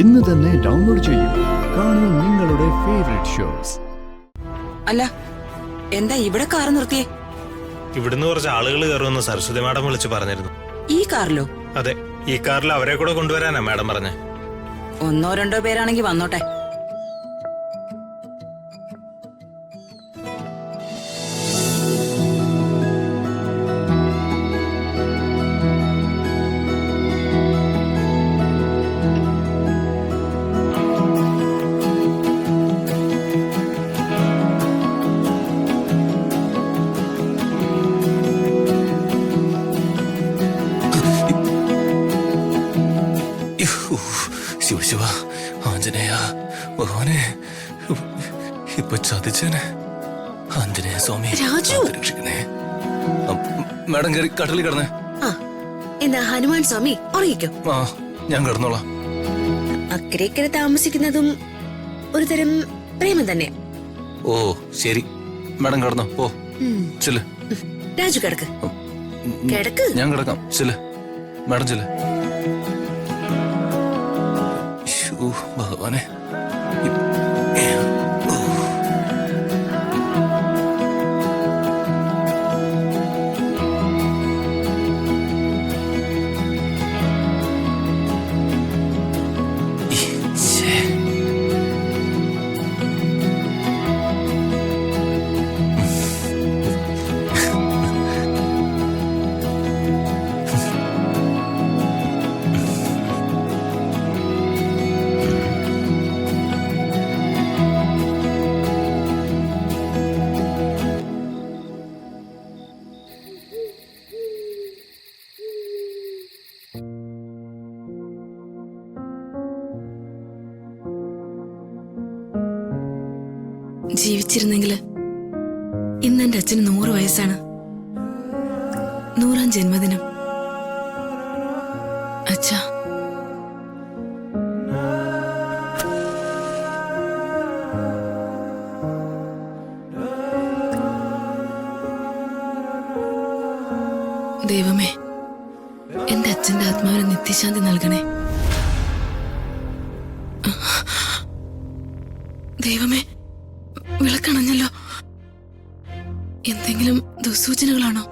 ഇന്ന് തന്നെ ഡൗൺലോഡ് ചെയ്യൂ. കാണൂ നിങ്ങളുടെ ഫേവറേറ്റ് ഷോസ്. അല്ല, എന്താ ഇവിടെ കാർ നിർത്തിയേ? ഇവിടുന്ന് കുറച്ച് ആളുകൾ കയറുമെന്ന് സരസ്വതി മാഡം വിളിച്ച് പറഞ്ഞിരുന്നു. ഈ കാറിലോ? അതെ, ഈ കാറിൽ അവരെ കൂടെ കൊണ്ടുവരാനാ മാഡം പറഞ്ഞേ. 1-2 പേരാണെങ്കി വന്നോട്ടെ. ശിവശിവ, ആഞ്ജനേയ ഭഗവാനെ, ഇപ്പൊ ചതിച്ചേനെ. ആഞ്ജനേയ സ്വാമി രക്ഷിക്കണേ. മാഡം കയറി കട്ടലിൽ കിടന്നേ. എന്നാ ഹനുമാൻ സ്വാമി ഉറങ്ങിക്കോ. ആ, ഞാൻ കിടന്നോളാം. അക്കരെ താമസിക്കുന്നതും ഒരു തരം പ്രേമം തന്നെ. ഓ ശരി, മാഡം കിടന്നോ. പോ ചെല്ല്. രാജു കിടക്ക് കിടക്ക്. ഞാൻ കിടക്കാം. ചെല്ല് മാഡം, ചെല്ല്. ഭഗവാനെ, ജീവിച്ചിരുന്നെങ്കില് ഇന്ന് എന്റെ അച്ഛന് 100 വയസ്സാണ്. 100ാം ജന്മദിനം. അച്ഛാ, ദൈവമേ, എന്റെ അച്ഛന്റെ ആത്മാവിന് നിത്യശാന്തി നൽകണേ. ദൈവമേ, വിളക്കണഞ്ഞല്ലോ. എന്തെങ്കിലും ദുസൂചനകളാണോ?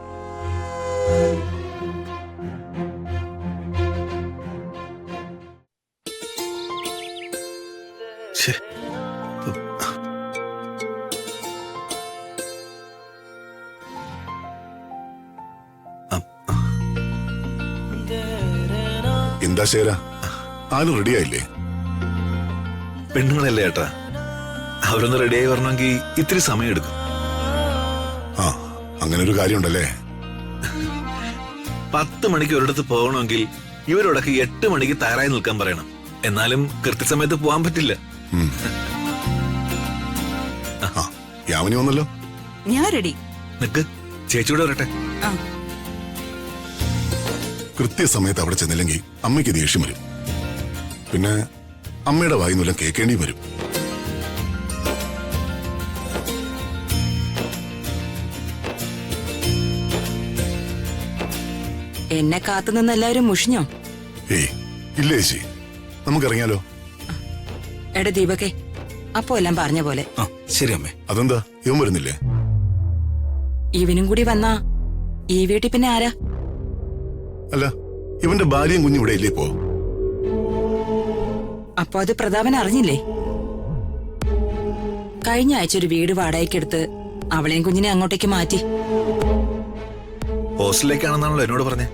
എന്താ ശേര, ആരും റെഡിയായില്ലേ? പെണ്ണുങ്ങളല്ലേ ഏട്ടാ, അവരൊന്ന് റെഡിയായി വരണമെങ്കിൽ ഇത്തിരി സമയം എടുക്കും. ആ, അങ്ങനെ ഒരു കാര്യമുണ്ടല്ലേ. 10 മണിക്ക് ഒരിടത്ത് പോകണമെങ്കിൽ ഇവരോടൊക്കെ 8 മണിക്ക് തയ്യാറായി നിൽക്കാൻ പറയണം. എന്നാലും കൃത്യസമയത്ത് പോകാൻ പറ്റില്ല. യാമിനി വന്നല്ലോ. ഞാൻ റെഡി. നിക്ക്, ചേച്ചിയോടെ വരട്ടെ. കൃത്യസമയത്ത് അവിടെ ചെന്നില്ലെങ്കിൽ അമ്മയ്ക്ക് ദേഷ്യം വരും. പിന്നെ അമ്മയുടെ വായിന്നൂലം കേൾക്കേണ്ടി വരും. എന്നെ കാത്തുനിന്ന് എല്ലാവരും മുഷിഞ്ഞോ? ഏയ് ഇല്ല ചേച്ചി, നമുക്കിറങ്ങിയാലോ? എടാ ദീപകേ, അപ്പോ എല്ലാം പറഞ്ഞ പോലെ. ശരി അമ്മേ. അതെന്താ, ഇവൻ വരുന്നില്ലേ? ഇവനും കൂടി വന്നാ ഈ വീട്ടിൽ പിന്നെ ആരാ? അല്ല, ഇവന്റെ ഭാര്യയും കുഞ്ഞും ഇവിടെ ഇല്ലേ ഇപ്പോ? അപ്പൊ അത് പ്രതാപൻ അറിഞ്ഞില്ലേ? കഴിഞ്ഞ ആഴ്ച ഒരു വീട് വാടകയ്ക്കെടുത്ത് അവളെയും കുഞ്ഞിനെ അങ്ങോട്ടേക്ക് മാറ്റി. ഹോസ്റ്റലിലേക്കാണെന്നാണല്ലോ എന്നോട് പറഞ്ഞേ.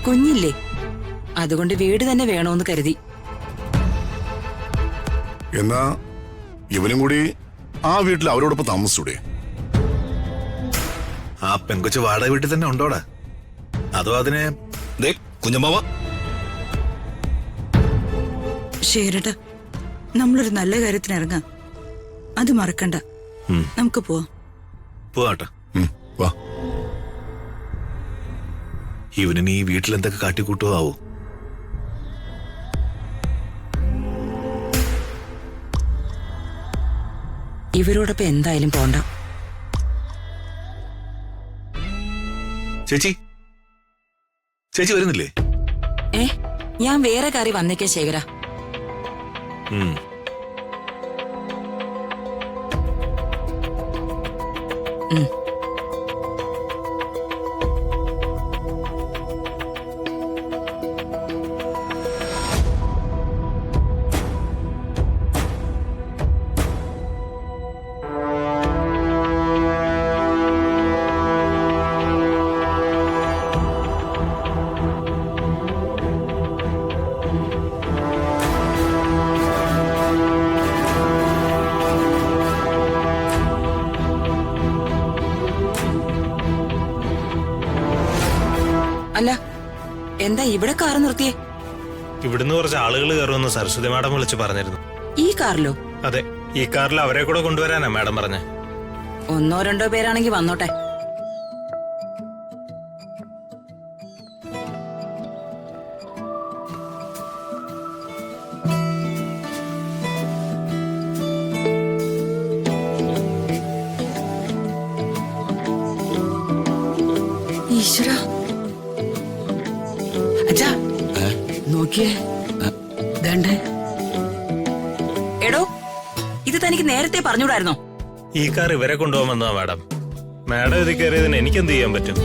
കുഞ്ഞില്ലേ, അതുകൊണ്ട് വീട് തന്നെ വേണോന്ന് കരുതി. എന്നാ ഇവനും കൂടി ആ വീട്ടിൽ അവരോടൊപ്പം താമസിച്ചൂടെ? ആ പെൺകൊച്ചു വാടക വീട്ടിൽ തന്നെ ഉണ്ടോടാ? അതോ അതിനെ കുഞ്ഞമ്മാവ? ശരിട്ടാ, നമ്മളൊരു നല്ല കാര്യത്തിന് ഇറങ്ങാം. അത് മറക്കണ്ട. നമുക്ക് പോവാട്ടെ. വാ. ഇവനിനി ഈ വീട്ടിൽ എന്തൊക്കെ കാട്ടിക്കൂട്ടോ ആവോ? ഇവരോടൊപ്പം എന്തായാലും പോണ്ട. ചേച്ചി, ചേച്ചി വരുന്നില്ലേ? ഞാൻ വേറെ കയറി വന്നേക്കേ ശേഖര. ഉം. അല്ല, എന്താ ഇവിടെ കാറ് നിർത്തിയേ? ഇവിടുന്ന് കുറച്ച് ആളുകൾ കയറുമെന്ന് സരസ്വതി മാഡം വിളിച്ച് പറഞ്ഞിരുന്നു. ഈ കാറിലോ? അതെ, ഈ കാറിൽ അവരെ കൂടെ കൊണ്ടുവരാനാ മാഡം പറഞ്ഞേ. 1-2 പേരാണെങ്കി വന്നോട്ടെ. ഈശ്വരാ, അച്ഛാ നോക്കിയേ, ദണ്ടേ. എടോ, ഇത് തനിക്ക് നേരത്തെ പറഞ്ഞൂടായിരുന്നോ? ഈ കാർ ഇവരെ കൊണ്ടുപോകാൻ വന്നതാ മാഡം. മാഡം ഇത് കയറിയതിന് എനിക്കെന്ത് ചെയ്യാൻ പറ്റും?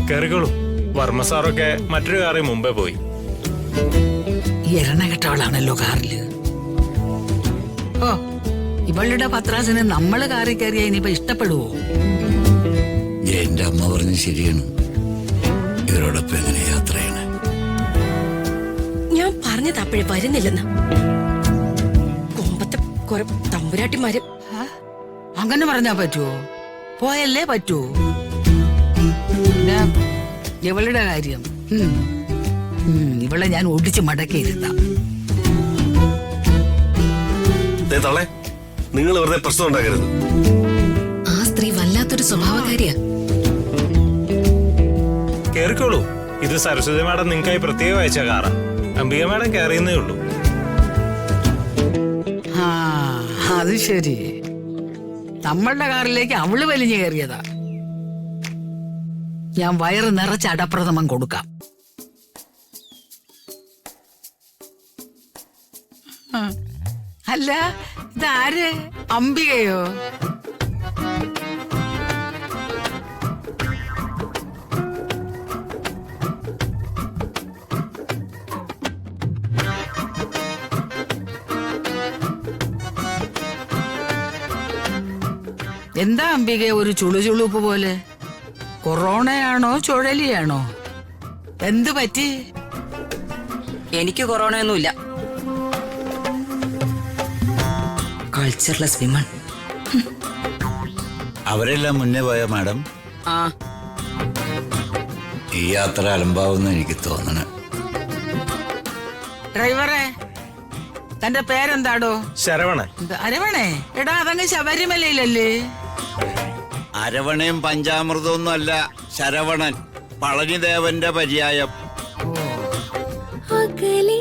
കയറിക്കോളൂ. വർമ്മ സാറൊക്കെ മറ്റൊരു കാറിൽ മുമ്പേ പോയി. എരണകെട്ടവളാണല്ലോ കാറില്. ഓ, ഇവളുടെ പത്രാസിന് നമ്മള് കാറിൽ കയറിയ ഇനിയിപ്പോ ഇഷ്ടപ്പെടുവോ? എന്റെ അമ്മ പറഞ്ഞ് ശരിയാണ്. ഇവരോടൊപ്പം എങ്ങനെ യാത്ര ചെയ്യണേ? ഞാൻ പറഞ്ഞത് അപ്പോഴേ വരുന്നില്ലെന്ന്. കൊമ്പത്തെ കുറെ തമ്പുരാട്ടിമാര്. അങ്ങനെ പറഞ്ഞാ പറ്റുവോ? പോയല്ലേ പറ്റൂ. പിന്നെ ഇവളുടെ കാര്യം ഇവളെ ഞാൻ ഒടിച്ച് മടക്കിയിരുത്താം. തള്ളേ, നിങ്ങൾ വെറുതെ പ്രശ്നം ഉണ്ടാക്കരുത്. ആ സ്ത്രീ വല്ലാത്തൊരു സ്വഭാവകാരിയാ. കയറിക്കോളൂ. ഇത് സരസ്വതി മാഡം നിങ്ങൾക്കായി പ്രത്യേകം അയച്ച കാറാ. അംബിക മാഡം കയറിയെന്നേ ഉള്ളൂ. ആ, അത് ശരി. നമ്മളുടെ കാറിലേക്ക് അവള് വലിഞ്ഞു കയറിയതാ. ഞാൻ വയറ് നിറച്ച് അടപ്രഥമം കൊടുക്കാം. അല്ല, ഇതാര്? അംബികയോ? എന്താ അംബിക ഒരു ചുളുചുളുപ്പ് പോലെ? കൊറോണയാണോ ചുഴലിയാണോ? എന്ത് പറ്റി? എനിക്ക് കൊറോണയൊന്നുമില്ല. Cultureless women. അവരെല്ലാം മുന്നേ പോയ മാഡം. ആ, ഈ യാത്ര അലമ്പാവുന്ന എനിക്ക് തോന്നണേ. ഡ്രൈവറെ, തന്റെ പേരെന്താടോ? ശരവണൻ. അരവണേ? എടാ, അതങ്ങ് ശബരിമലയിലല്ലേ? അരവണയും പഞ്ചാമൃതമൊന്നും അല്ല, ശരവണൻ, പളനിദേവന്റെ പര്യായം. അകലേ